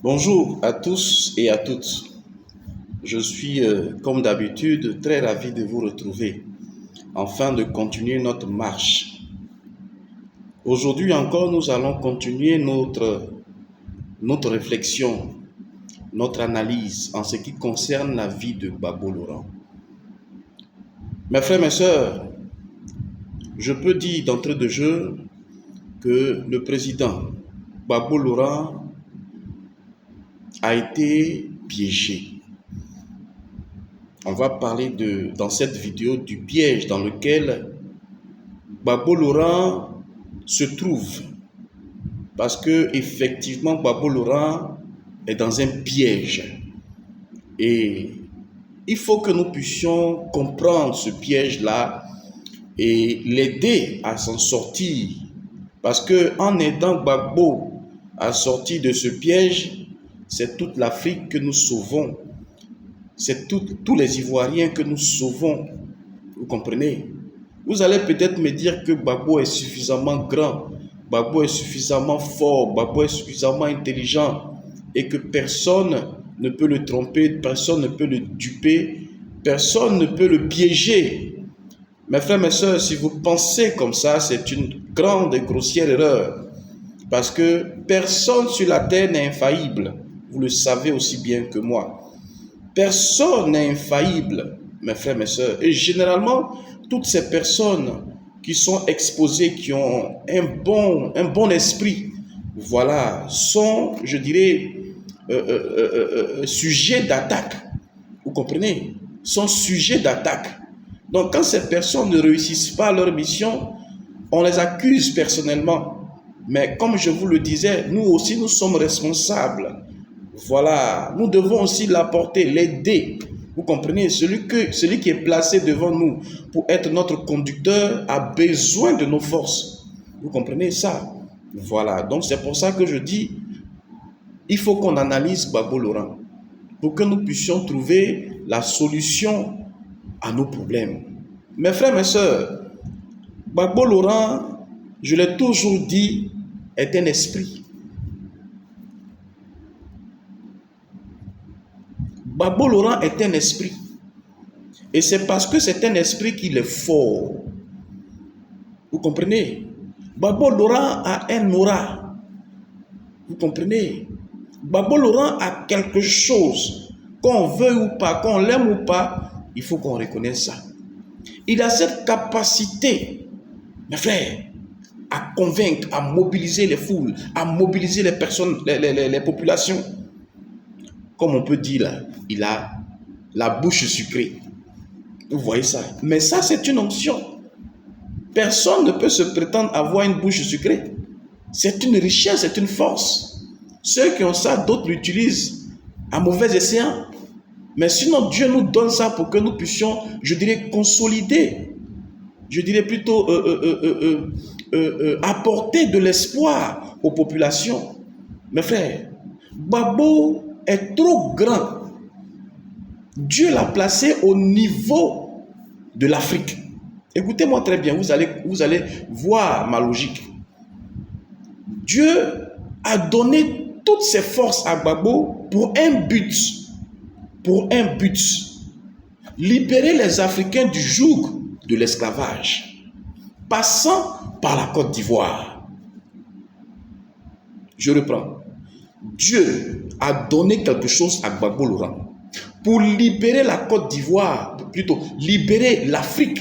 Bonjour à tous et à toutes. Je suis, comme d'habitude, très ravi de vous retrouver afin de continuer notre marche. Aujourd'hui encore, nous allons continuer notre réflexion, notre analyse en ce qui concerne la vie de Gbagbo Laurent. Mes frères, mes sœurs, je peux dire d'entrée de jeu que le président Gbagbo Laurent a été piégé. On va parler dans cette vidéo du piège dans lequel Gbagbo Laurent se trouve. Parce que effectivement, Gbagbo Laurent est dans un piège. Et il faut que nous puissions comprendre ce piège-là et l'aider à s'en sortir. Parce qu'en aidant Gbagbo à sortir de ce piège, c'est toute l'Afrique que nous sauvons. C'est tous les Ivoiriens que nous sauvons. Vous comprenez? Vous allez peut-être me dire que Gbagbo est suffisamment grand, Gbagbo est suffisamment fort, Gbagbo est suffisamment intelligent et que personne ne peut le tromper, personne ne peut le duper, personne ne peut le piéger. Mes frères, mes sœurs, si vous pensez comme ça, c'est une grande et grossière erreur. Parce que personne sur la terre n'est infaillible. Vous le savez aussi bien que moi. Personne n'est infaillible, mes frères, mes sœurs. Et généralement, toutes ces personnes qui sont exposées, qui ont un bon esprit, voilà, sont, je dirais, sujets d'attaque. Vous comprenez? Sont sujets d'attaque. Donc, quand ces personnes ne réussissent pas leur mission, on les accuse personnellement. Mais comme je vous le disais, nous aussi, nous sommes responsables. Voilà, nous devons aussi l'apporter, l'aider. Vous comprenez, celui qui est placé devant nous pour être notre conducteur a besoin de nos forces. Vous comprenez ça? Voilà, donc c'est pour ça que je dis, il faut qu'on analyse Gbagbo Laurent pour que nous puissions trouver la solution à nos problèmes. Mes frères, mes sœurs, Gbagbo Laurent, je l'ai toujours dit, est un esprit. Gbagbo Laurent est un esprit. Et c'est parce que c'est un esprit qu'il est fort. Vous comprenez? Gbagbo Laurent a un aura. Vous comprenez? Gbagbo Laurent a quelque chose. Qu'on veuille ou pas, qu'on l'aime ou pas, il faut qu'on reconnaisse ça. Il a cette capacité, mes frères, à convaincre, à mobiliser les foules, à mobiliser les personnes, les populations. Comme on peut dire là, il a la bouche sucrée. Vous voyez ça? Mais ça, c'est une onction. Personne ne peut se prétendre avoir une bouche sucrée. C'est une richesse, c'est une force. Ceux qui ont ça, d'autres l'utilisent à mauvais escient. Mais sinon, Dieu nous donne ça pour que nous puissions, je dirais, consolider. Je dirais plutôt apporter de l'espoir aux populations. Mes frères, Gbagbo est trop grand. Dieu l'a placé au niveau de l'Afrique. Écoutez-moi très bien, vous allez voir ma logique. Dieu a donné toutes ses forces à Gbagbo pour un but. Pour un but. Libérer les Africains du joug de l'esclavage, passant par la Côte d'Ivoire. Je reprends. Dieu a donné quelque chose à Gbagbo Laurent pour libérer la Côte d'Ivoire, plutôt libérer l'Afrique,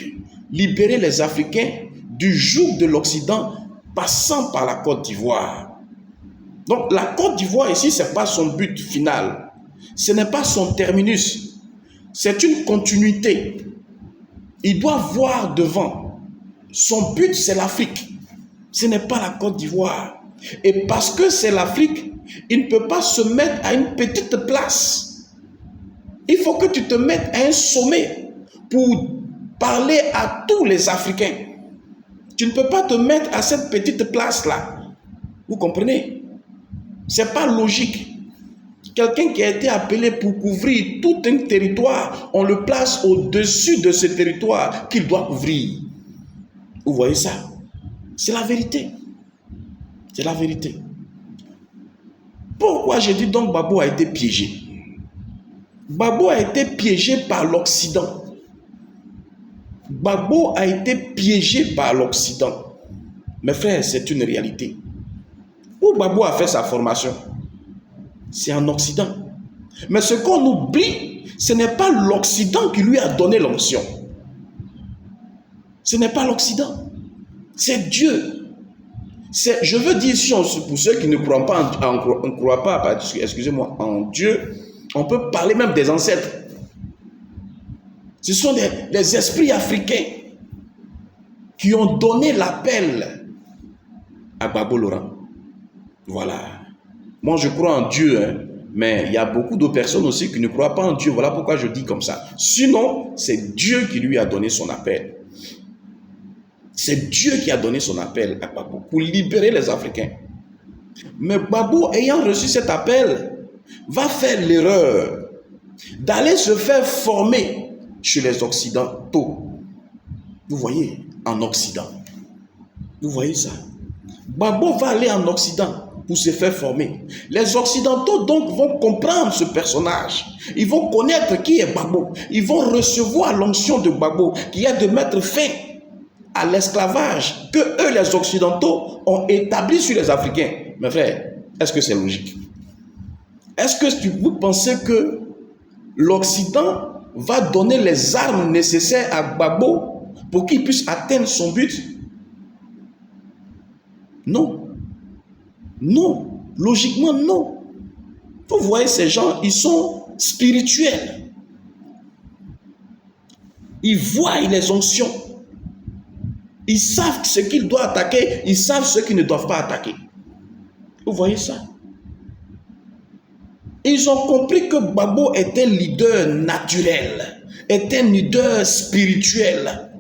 libérer les Africains du joug de l'Occident passant par la Côte d'Ivoire. Donc la Côte d'Ivoire ici, ce n'est pas son but final, ce n'est pas son terminus, c'est une continuité. Il doit voir devant. Son but, c'est l'Afrique, ce n'est pas la Côte d'Ivoire. Et parce que c'est l'Afrique, il ne peut pas se mettre à une petite place. Il faut que tu te mettes à un sommet pour parler à tous les Africains. Tu ne peux pas te mettre à cette petite place-là. Vous comprenez? Ce n'est pas logique. Quelqu'un qui a été appelé pour couvrir tout un territoire, on le place au-dessus de ce territoire qu'il doit couvrir. Vous voyez ça? C'est la vérité. C'est la vérité. Pourquoi j'ai dit donc Gbagbo a été piégé? Gbagbo a été piégé par l'Occident. Gbagbo a été piégé par l'Occident. Mes frères, c'est une réalité. Où Gbagbo a fait sa formation? C'est en Occident. Mais ce qu'on oublie, ce n'est pas l'Occident qui lui a donné l'onction. Ce n'est pas l'Occident. C'est Dieu. Je veux dire, pour ceux qui ne croient pas, excusez-moi, en Dieu, on peut parler même des ancêtres. Ce sont des esprits africains qui ont donné l'appel à Gbagbo Laurent. Voilà. Moi, je crois en Dieu, hein, mais il y a beaucoup de personnes aussi qui ne croient pas en Dieu. Voilà pourquoi je dis comme ça. Sinon, c'est Dieu qui lui a donné son appel. C'est Dieu qui a donné son appel à Gbagbo pour libérer les Africains. Mais Gbagbo, ayant reçu cet appel, va faire l'erreur d'aller se faire former chez les Occidentaux. Vous voyez, en Occident. Vous voyez ça? Gbagbo va aller en Occident pour se faire former. Les Occidentaux donc vont comprendre ce personnage. Ils vont connaître qui est Gbagbo. Ils vont recevoir l'onction de Gbagbo qui est de mettre fin à l'esclavage que eux, les Occidentaux, ont établi sur les Africains. Mes frères, est-ce que c'est logique? Est-ce que vous pensez que l'Occident va donner les armes nécessaires à Gbagbo pour qu'il puisse atteindre son but? Non. Non. Logiquement, non. Vous voyez, ces gens, ils sont spirituels. Ils voient les onctions. Ils savent ce qu'ils doivent attaquer, ils savent ce qu'ils ne doivent pas attaquer. Vous voyez ça? Ils ont compris que Gbagbo est un leader naturel, est un leader spirituel.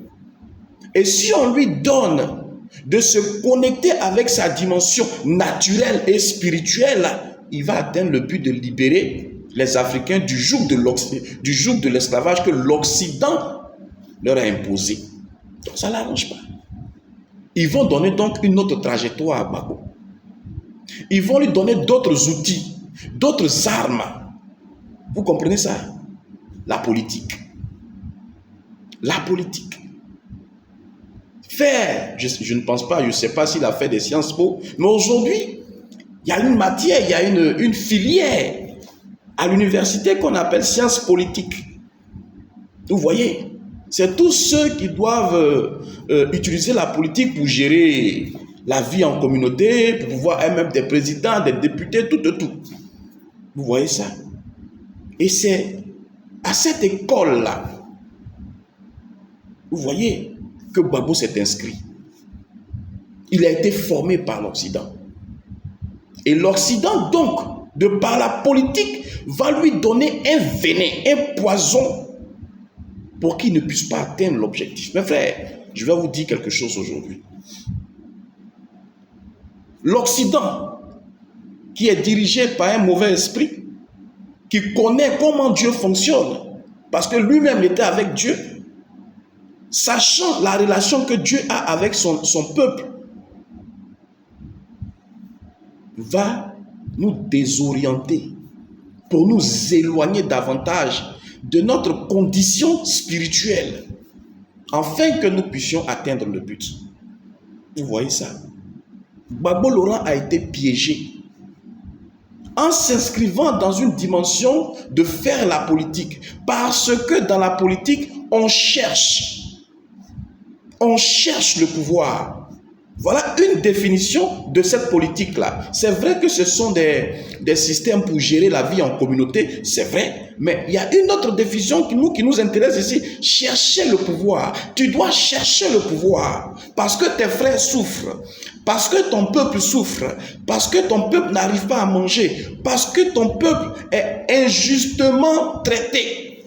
Et si on lui donne de se connecter avec sa dimension naturelle et spirituelle, il va atteindre le but de libérer les Africains du joug de l'esclavage que l'Occident leur a imposé. Donc ça ne l'arrange pas. Ils vont donner donc une autre trajectoire à Gbagbo. Ils vont lui donner d'autres outils, d'autres armes. Vous comprenez ça? La politique. La politique. Faire, je ne pense pas, je ne sais pas s'il a fait des Sciences Po, mais aujourd'hui, il y a une matière, il y a une filière à l'université qu'on appelle sciences politiques. Vous voyez? C'est tous ceux qui doivent utiliser la politique pour gérer la vie en communauté, pour pouvoir être même des présidents, des députés, tout. Vous voyez ça? Et c'est à cette école-là, vous voyez, que Gbagbo s'est inscrit. Il a été formé par l'Occident. Et l'Occident, donc, de par la politique, va lui donner un venin, un poison, pour qu'il ne puisse pas atteindre l'objectif. Mes frères, je vais vous dire quelque chose aujourd'hui. L'Occident, qui est dirigé par un mauvais esprit, qui connaît comment Dieu fonctionne, parce que lui-même était avec Dieu, sachant la relation que Dieu a avec son peuple, va nous désorienter pour nous éloigner davantage de notre condition spirituelle, afin que nous puissions atteindre le but. Vous voyez ça? Gbagbo Laurent a été piégé en s'inscrivant dans une dimension de faire la politique, parce que dans la politique, on cherche le pouvoir. Voilà une définition de cette politique-là. C'est vrai que ce sont des systèmes pour gérer la vie en communauté, c'est vrai, mais il y a une autre définition qui nous intéresse ici. Chercher le pouvoir. Tu dois chercher le pouvoir parce que tes frères souffrent, parce que ton peuple souffre, parce que ton peuple n'arrive pas à manger, parce que ton peuple est injustement traité.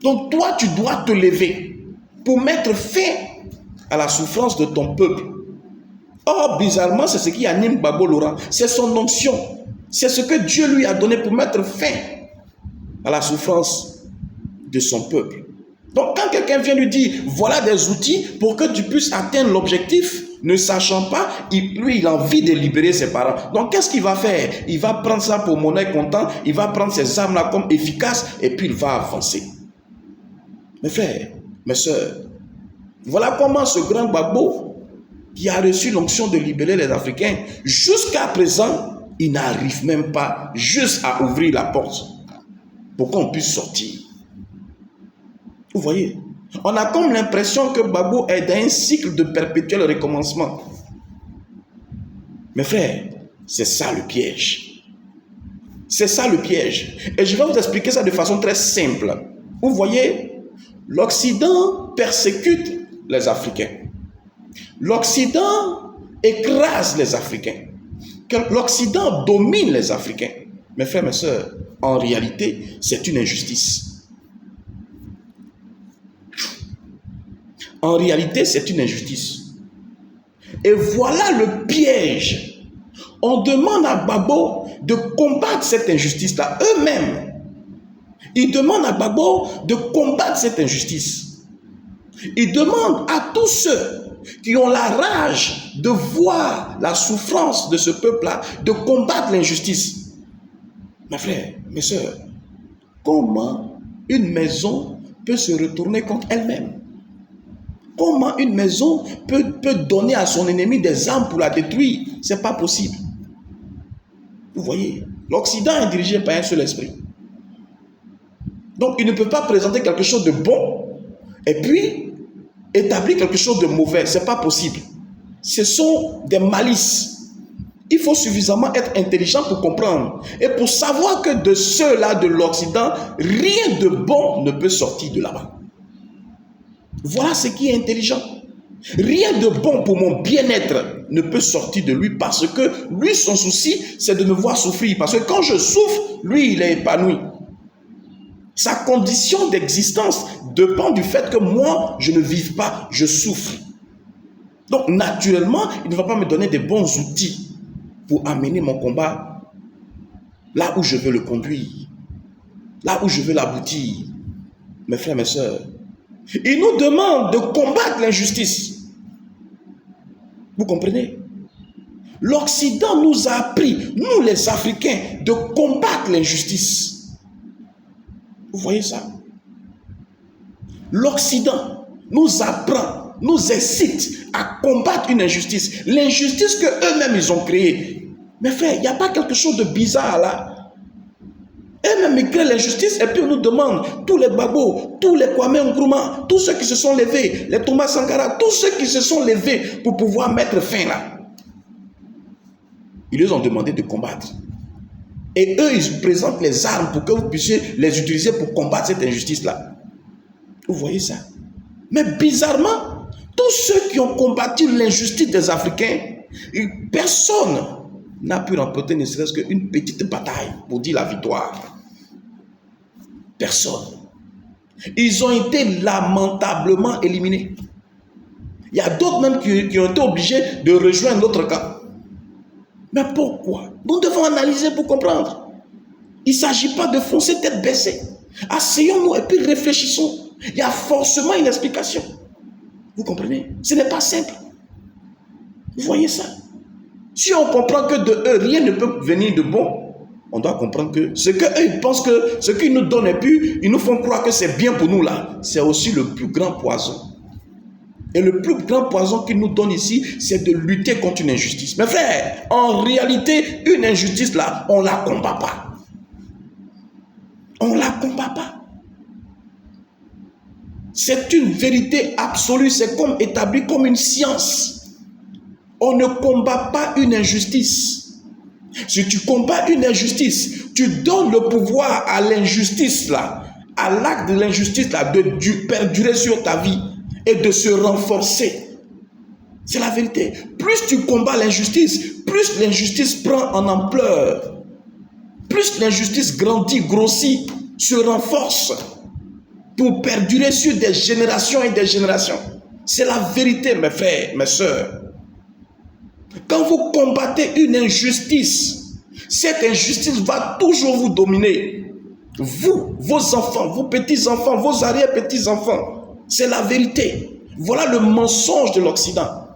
Donc toi, tu dois te lever pour mettre fin à la souffrance de ton peuple. Or, bizarrement, c'est ce qui anime Gbagbo Laurent. C'est son onction. C'est ce que Dieu lui a donné pour mettre fin à la souffrance de son peuple. Donc, quand quelqu'un vient lui dire, voilà des outils pour que tu puisses atteindre l'objectif, Ne sachant pas, lui, il a envie de libérer ses parents. Donc, qu'est-ce qu'il va faire? Il va prendre ça pour monnaie comptant, il va prendre ces armes-là comme efficaces et puis il va avancer. Mes frères, mes soeurs, voilà comment ce grand Gbagbo, qui a reçu l'onction de libérer les Africains, jusqu'à présent, il n'arrive même pas juste à ouvrir la porte pour qu'on puisse sortir. Vous voyez? On a comme l'impression que Gbagbo est dans un cycle de perpétuel recommencement. Mes frères, c'est ça le piège. C'est ça le piège. Et je vais vous expliquer ça de façon très simple. Vous voyez, l'Occident persécute les Africains. L'Occident écrase les Africains. L'Occident domine les Africains. Mes frères, mes sœurs, en réalité, c'est une injustice. En réalité, c'est une injustice. Et voilà le piège. On demande à Gbagbo de combattre cette injustice-là eux-mêmes. Ils demandent à Gbagbo de combattre cette injustice. Ils demandent à tous ceux qui ont la rage de voir la souffrance de ce peuple-là, de combattre l'injustice. Mes frères, mes sœurs, comment une maison peut se retourner contre elle-même? Comment une maison peut donner à son ennemi des armes pour la détruire? Ce n'est pas possible. Vous voyez, l'Occident est dirigé par un seul esprit. Donc, il ne peut pas présenter quelque chose de bon et puis établir quelque chose de mauvais. Ce n'est pas possible. Ce sont des malices. Il faut suffisamment être intelligent pour comprendre et pour savoir que de ceux-là de l'Occident, rien de bon ne peut sortir de là-bas. Voilà ce qui est intelligent. Rien de bon pour mon bien-être ne peut sortir de lui parce que lui, son souci, c'est de me voir souffrir. Parce que quand je souffre, lui, il est épanoui. Sa condition d'existence dépend du fait que moi, je ne vive pas, je souffre. Donc, naturellement, il ne va pas me donner des bons outils pour amener mon combat là où je veux le conduire, là où je veux l'aboutir. Mes frères, mes sœurs, il nous demande de combattre l'injustice. Vous comprenez? L'Occident nous a appris, nous les Africains, de combattre l'injustice. Vous voyez ça? L'Occident nous apprend, nous incite à combattre une injustice. L'injustice qu'eux-mêmes ils ont créée. Mais frère, il n'y a pas quelque chose de bizarre là. Eux-mêmes ils créent l'injustice et puis on nous demande, tous les Gbagbo, tous les Kwame Nkrumah, tous ceux qui se sont levés, les Thomas Sankara, tous ceux qui se sont levés pour pouvoir mettre fin là. Ils leur ont demandé de combattre. Et eux, ils présentent les armes pour que vous puissiez les utiliser pour combattre cette injustice-là. Vous voyez ça? Mais bizarrement, tous ceux qui ont combattu l'injustice des Africains, personne n'a pu remporter ne serait-ce qu'une petite bataille pour dire la victoire. Personne. Ils ont été lamentablement éliminés. Il y a d'autres même qui ont été obligés de rejoindre notre camp. Mais pourquoi? Nous devons analyser pour comprendre. Il ne s'agit pas de foncer tête baissée. Asseyons-nous et puis réfléchissons. Il y a forcément une explication. Vous comprenez? Ce n'est pas simple. Vous voyez ça? Si on comprend que de eux, rien ne peut venir de bon, on doit comprendre que ce qu'eux, ils pensent que ce qu'ils nous donnent et puis ils nous font croire que c'est bien pour nous là, c'est aussi le plus grand poison. Et le plus grand poison qu'ils nous donnent ici, c'est de lutter contre une injustice. Mais frère, en réalité, une injustice là, on ne la combat pas. On ne la combat pas. C'est une vérité absolue, c'est comme établi comme une science. On ne combat pas une injustice. Si tu combats une injustice, tu donnes le pouvoir à l'injustice là, à l'acte de l'injustice là, de perdurer sur ta vie et de se renforcer. C'est la vérité. Plus tu combats l'injustice, plus l'injustice prend en ampleur. Plus l'injustice grandit, grossit, se renforce pour perdurer sur des générations et des générations. C'est la vérité, mes frères, mes sœurs. Quand vous combattez une injustice, cette injustice va toujours vous dominer. Vous, vos enfants, vos petits-enfants, vos arrière-petits-enfants. C'est la vérité. Voilà le mensonge de l'Occident.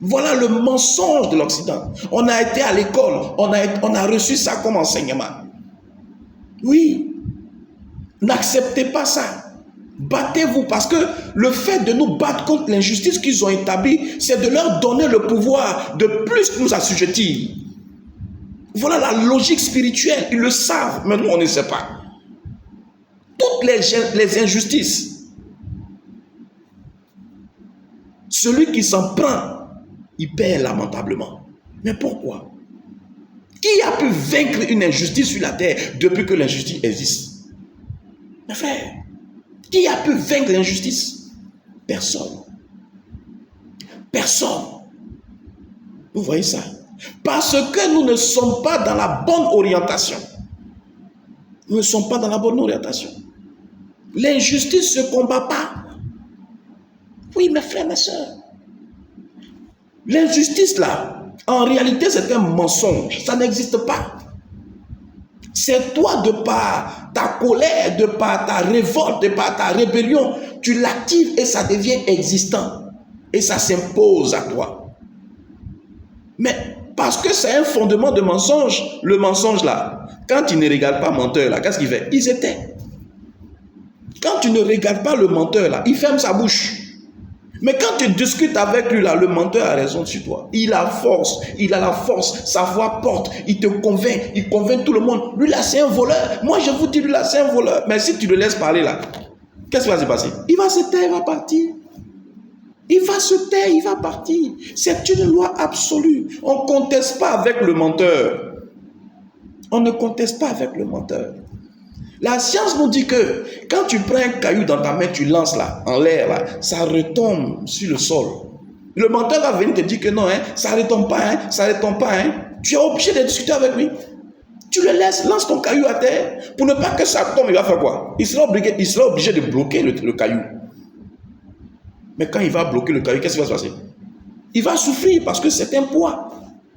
Voilà le mensonge de l'Occident. On a été à l'école, on a reçu ça comme enseignement. Oui, n'acceptez pas ça. Battez-vous parce que le fait de nous battre contre l'injustice qu'ils ont établie, c'est de leur donner le pouvoir de plus nous assujettir. Voilà la logique spirituelle, ils le savent, mais nous on ne sait pas. Toutes les injustices, celui qui s'en prend, il perd lamentablement. Mais pourquoi? Qui a pu vaincre une injustice sur la terre depuis que l'injustice existe? Mes frères, qui a pu vaincre l'injustice? Personne. Personne. Vous voyez ça? Parce que nous ne sommes pas dans la bonne orientation. Nous ne sommes pas dans la bonne orientation. L'injustice ne se combat pas. Oui, mes frères, mes soeurs. L'injustice là, en réalité, c'est un mensonge. Ça n'existe pas. C'est toi, de par ta colère, de par ta révolte, de par ta rébellion, tu l'actives et ça devient existant. Et ça s'impose à toi. Mais parce que c'est un fondement de mensonge, le mensonge là, quand il ne regarde pas menteur là, qu'est-ce qu'il fait? Il s'éteint. Quand tu ne regardes pas le menteur là, il ferme sa bouche. Mais quand tu discutes avec lui là, le menteur a raison sur toi. Il a la force, sa voix porte, il te convainc, il convainc tout le monde. Lui là, c'est un voleur. Moi je vous dis, lui là, c'est un voleur. Mais si tu le laisses parler là, qu'est-ce qui va se passer? Il va se taire, il va partir. Il va se taire, il va partir. C'est une loi absolue. On ne conteste pas avec le menteur. On ne conteste pas avec le menteur. La science nous dit que quand tu prends un caillou dans ta main, tu lances là, en l'air, là, ça retombe sur le sol. Le menteur va venir te dire que non, hein, ça ne retombe pas, hein, ça ne retombe pas. Hein. Tu es obligé de discuter avec lui. Tu le laisses, lance ton caillou à terre. Pour ne pas que ça tombe, il va faire quoi? Il sera obligé de bloquer le caillou. Mais quand il va bloquer le caillou, qu'est-ce qui va se passer? Il va souffrir parce que c'est un poids.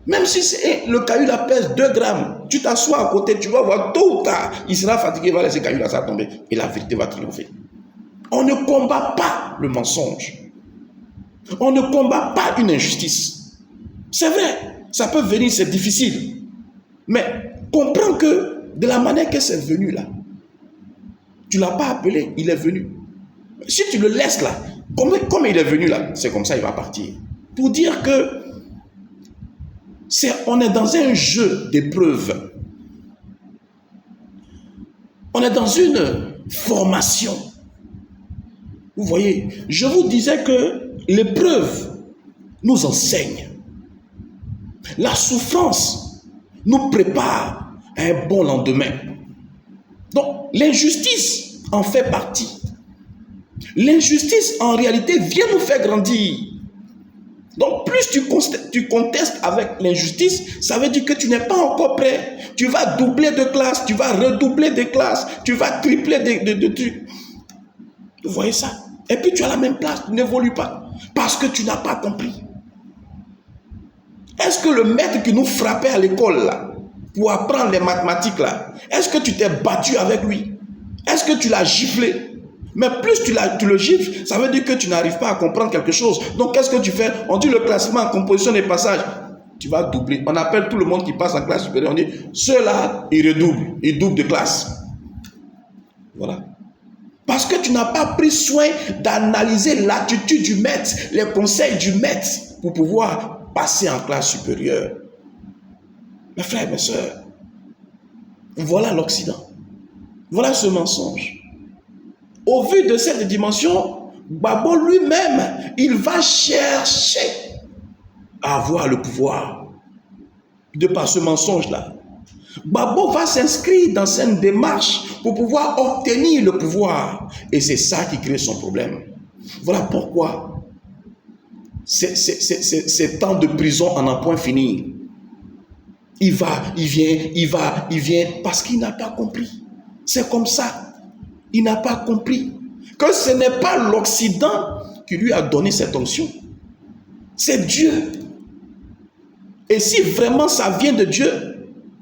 Même si le caillou là pèse 2 grammes, tu t'assois à côté, tu vas voir tôt ou tard, il sera fatigué, il va laisser le caillou là, ça va tomber. Et la vérité va triompher. On ne combat pas le mensonge. On ne combat pas une injustice. C'est vrai, ça peut venir, c'est difficile. Mais comprends que de la manière que c'est venu là, tu ne l'as pas appelé, il est venu. Si tu le laisses là, comme il est venu là, c'est comme ça il va partir. Pour dire que on est dans un jeu d'épreuves. On est dans une formation. Vous voyez, je vous disais que l'épreuve nous enseigne. La souffrance nous prépare à un bon lendemain. Donc, l'injustice en fait partie. L'injustice, en réalité, vient nous faire grandir. Donc, plus tu contestes avec l'injustice, ça veut dire que tu n'es pas encore prêt. Tu vas doubler de classe, tu vas redoubler de classes, tu vas tripler de trucs. Vous voyez ça? Et puis, tu as la même place, tu n'évolues pas. Parce que tu n'as pas compris. Est-ce que le maître qui nous frappait à l'école, là, pour apprendre les mathématiques, là, est-ce que tu t'es battu avec lui? Est-ce que tu l'as giflé? Mais plus tu le gifles, ça veut dire que tu n'arrives pas à comprendre quelque chose. Donc, qu'est-ce que tu fais? On dit le classement en composition des passages. Tu vas doubler. On appelle tout le monde qui passe en classe supérieure. On dit, ceux-là, ils redoublent. Ils doublent de classe. Voilà. Parce que tu n'as pas pris soin d'analyser l'attitude du maître, les conseils du maître, pour pouvoir passer en classe supérieure. Mes frères, mes sœurs, voilà l'Occident. Voilà ce mensonge. Au vu de cette dimension, Gbagbo lui-même, il va chercher à avoir le pouvoir. De par ce mensonge-là. Gbagbo va s'inscrire dans cette démarche pour pouvoir obtenir le pouvoir. Et c'est ça qui crée son problème. Voilà pourquoi ces temps de prison en un point fini. Il vient, parce qu'il n'a pas compris. C'est comme ça. Il n'a pas compris que ce n'est pas l'Occident qui lui a donné cette onction. C'est Dieu. Et si vraiment ça vient de Dieu,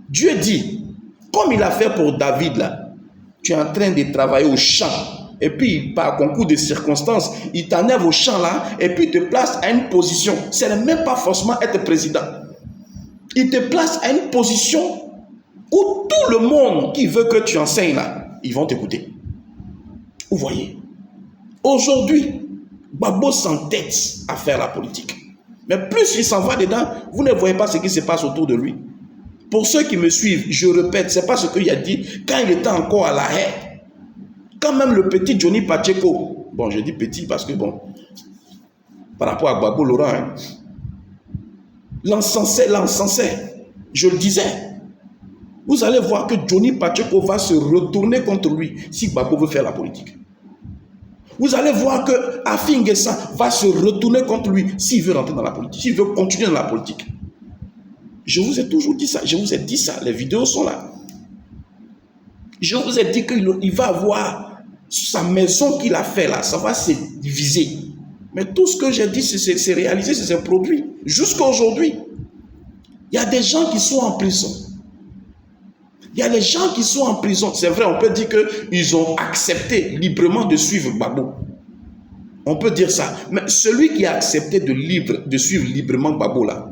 Dieu dit, comme il a fait pour David là, tu es en train de travailler au champ et puis par concours de circonstances, il t'enlève au champ là, et puis il te place à une position. Ce n'est même pas forcément être président. Il te place à une position où tout le monde qui veut que tu enseignes là, ils vont t'écouter. Vous voyez, aujourd'hui, Gbagbo s'entête à faire la politique. Mais plus il s'en va dedans, vous ne voyez pas ce qui se passe autour de lui. Pour ceux qui me suivent, je répète, ce n'est pas ce qu'il a dit quand il était encore à La Haye. Quand même le petit Johnny Pacheco, bon, je dis petit parce que bon, par rapport à Gbagbo Laurent, hein, l'encensait, je le disais. Vous allez voir que Johnny Pacheco va se retourner contre lui si Gbagbo veut faire la politique. Vous allez voir que Afi N'Guessan va se retourner contre lui s'il veut rentrer dans la politique, s'il veut continuer dans la politique. Je vous ai toujours dit ça, je vous ai dit ça, les vidéos sont là. Je vous ai dit qu'il va avoir sa maison qu'il a fait là, ça va se diviser. Mais tout ce que j'ai dit, c'est réalisé, c'est produit. Jusqu'à aujourd'hui, il y a des gens qui sont en prison. Il y a des gens qui sont en prison. C'est vrai, on peut dire qu'ils ont accepté librement de suivre Gbagbo. On peut dire ça. Mais celui qui a accepté de suivre librement Gbagbo là,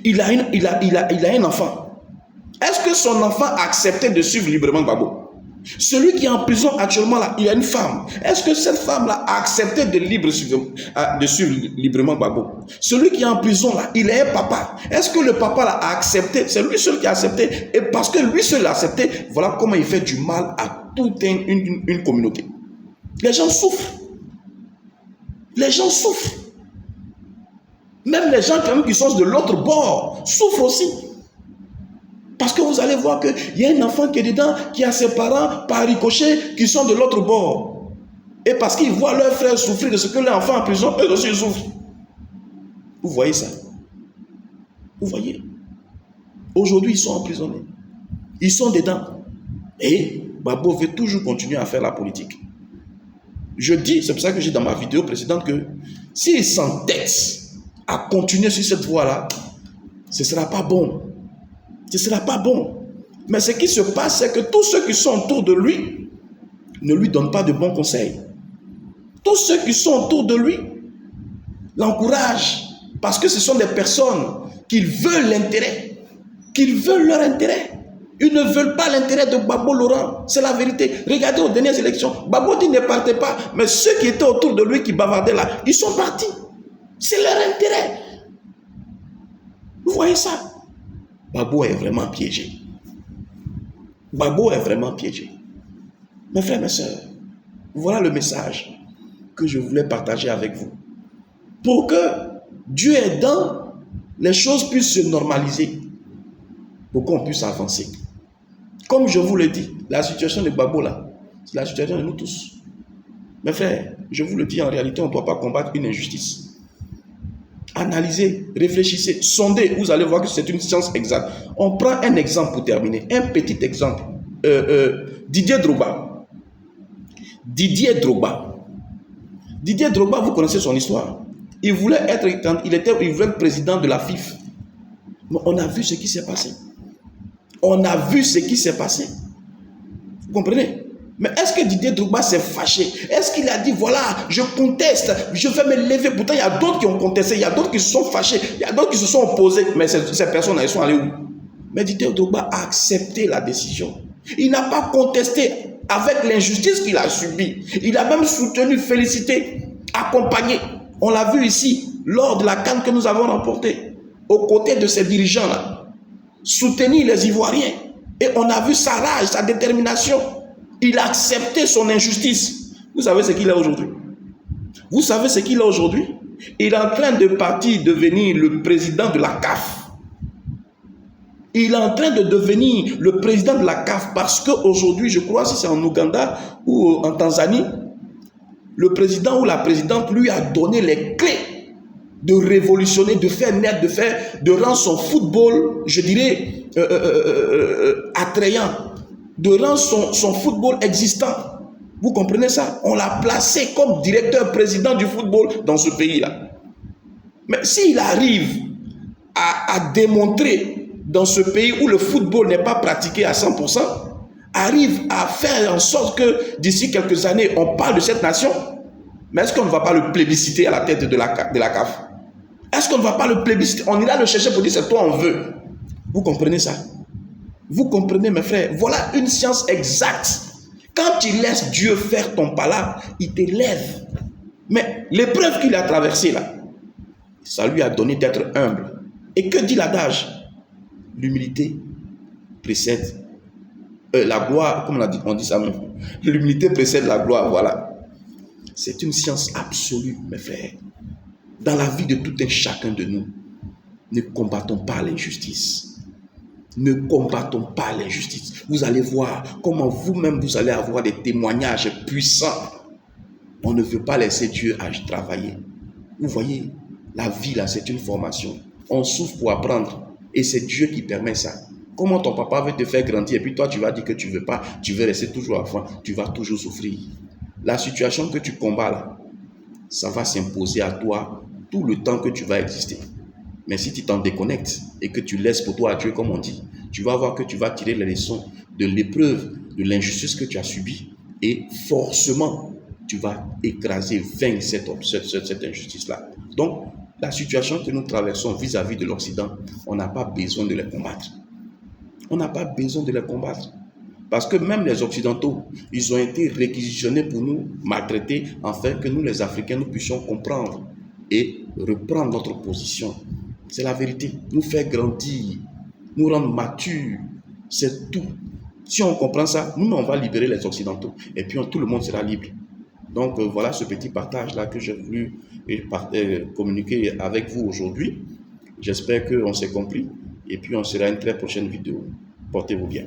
il a un enfant. Est-ce que son enfant a accepté de suivre librement Gbagbo? Celui qui est en prison actuellement là, il a une femme. Est-ce que cette femme-là a accepté de suivre librement Gbagbo? Celui qui est en prison là, il a un papa. Est-ce que le papa là a accepté? C'est lui seul qui a accepté. Et parce que lui seul a accepté, voilà comment il fait du mal à toute une communauté. Les gens souffrent. Les gens souffrent. Même les gens quand même qui sont de l'autre bord souffrent aussi. Parce que vous allez voir qu'il y a un enfant qui est dedans, qui a ses parents par ricochet qui sont de l'autre bord. Et parce qu'ils voient leurs frères souffrir de ce que leur enfant en prison, eux aussi souffrent. Vous voyez ça? Vous voyez? Aujourd'hui, ils sont emprisonnés. Ils sont dedans. Et Gbagbo veut toujours continuer à faire la politique. Je dis, c'est pour ça que j'ai dans ma vidéo précédente que s'il s'entête à continuer sur cette voie-là, ce ne sera pas bon. Ce ne sera pas bon. Mais ce qui se passe, c'est que tous ceux qui sont autour de lui ne lui donnent pas de bons conseils. Tous ceux qui sont autour de lui l'encouragent parce que ce sont des personnes qui veulent l'intérêt, qui veulent leur intérêt. Ils ne veulent pas l'intérêt de Gbagbo Laurent. C'est la vérité. Regardez aux dernières élections. Gbagbo dit ne partez pas. Mais ceux qui étaient autour de lui, qui bavardaient là, ils sont partis. C'est leur intérêt. Vous voyez ça? Gbagbo est vraiment piégé. Gbagbo est vraiment piégé. Mes frères, mes sœurs, voilà le message que je voulais partager avec vous. Pour que Dieu aidant, les choses puissent se normaliser. Pour qu'on puisse avancer. Comme je vous le dis, la situation de Gbagbo là, c'est la situation de nous tous. Mes frères, je vous le dis, en réalité, on ne doit pas combattre une injustice. Analysez, réfléchissez, sondez, vous allez voir que c'est une science exacte. On prend un exemple pour terminer, un petit exemple. Didier Drogba. Didier Drogba, vous connaissez son histoire. Il voulait être président de la FIFA. Mais on a vu ce qui s'est passé. On a vu ce qui s'est passé. Vous comprenez? Mais est-ce que Didier Drogba s'est fâché? Est-ce qu'il a dit, voilà, je conteste, je vais me lever? Pourtant, il y a d'autres qui ont contesté, il y a d'autres qui se sont fâchés, il y a d'autres qui se sont opposés. Mais ces personnes, elles sont allées où? Mais Didier Drogba a accepté la décision. Il n'a pas contesté avec l'injustice qu'il a subie. Il a même soutenu, félicité, accompagné. On l'a vu ici, lors de la CAN que nous avons remportée, aux côtés de ces dirigeants-là. Soutenir les Ivoiriens. Et on a vu sa rage, sa détermination. Il a accepté son injustice. Vous savez ce qu'il est aujourd'hui? Vous savez ce qu'il est aujourd'hui? Il est en train de partir devenir le président de la CAF. Il est en train de devenir le président de la CAF parce qu'aujourd'hui, je crois, si c'est en Ouganda ou en Tanzanie, le président ou la présidente lui a donné les clés de révolutionner, de faire naître, de rendre son football, je dirais, attrayant, de rendre son football existant. Vous comprenez ça? On l'a placé comme directeur-président du football dans ce pays-là. Mais s'il arrive à démontrer dans ce pays où le football n'est pas pratiqué à 100%, arrive à faire en sorte que d'ici quelques années, on parle de cette nation, mais est-ce qu'on ne va pas le plébisciter à la tête de la CAF? Est-ce qu'on ne va pas le plébisciter? On ira le chercher pour dire c'est toi on veut. Vous comprenez ça? Vous comprenez mes frères? Voilà une science exacte. Quand tu laisses Dieu faire ton palabre, il t'élève. Mais l'épreuve qu'il a traversée là, ça lui a donné d'être humble. Et que dit l'adage? L'humilité précède la gloire, comme on dit ça même. L'humilité précède la gloire, voilà. C'est une science absolue, mes frères. Dans la vie de tout un chacun de nous, ne combattons pas l'injustice. Ne combattons pas l'injustice. Vous allez voir comment vous-même vous allez avoir des témoignages puissants. On ne veut pas laisser Dieu travailler. Vous voyez, la vie là, c'est une formation. On souffre pour apprendre. Et c'est Dieu qui permet ça. Comment ton papa veut te faire grandir et puis toi tu vas dire que tu ne veux pas, tu veux rester toujours enfant, tu vas toujours souffrir. La situation que tu combats là, ça va s'imposer à toi tout le temps que tu vas exister. Mais si tu t'en déconnectes et que tu laisses pour toi à Dieu, comme on dit, tu vas voir que tu vas tirer les leçons de l'épreuve, de l'injustice que tu as subie et forcément, tu vas écraser, vaincre cette injustice-là. Donc, la situation que nous traversons vis-à-vis de l'Occident, on n'a pas besoin de les combattre. On n'a pas besoin de les combattre. Parce que même les Occidentaux, ils ont été réquisitionnés pour nous maltraiter, afin que nous, les Africains, nous puissions comprendre et reprendre notre position. C'est la vérité. Nous faire grandir, nous rendre matures, c'est tout. Si on comprend ça, nous, on va libérer les Occidentaux. Et puis, tout le monde sera libre. Donc, voilà ce petit partage-là que j'ai voulu communiquer avec vous aujourd'hui. J'espère qu'on s'est compris. Et puis, on sera à une très prochaine vidéo. Portez-vous bien.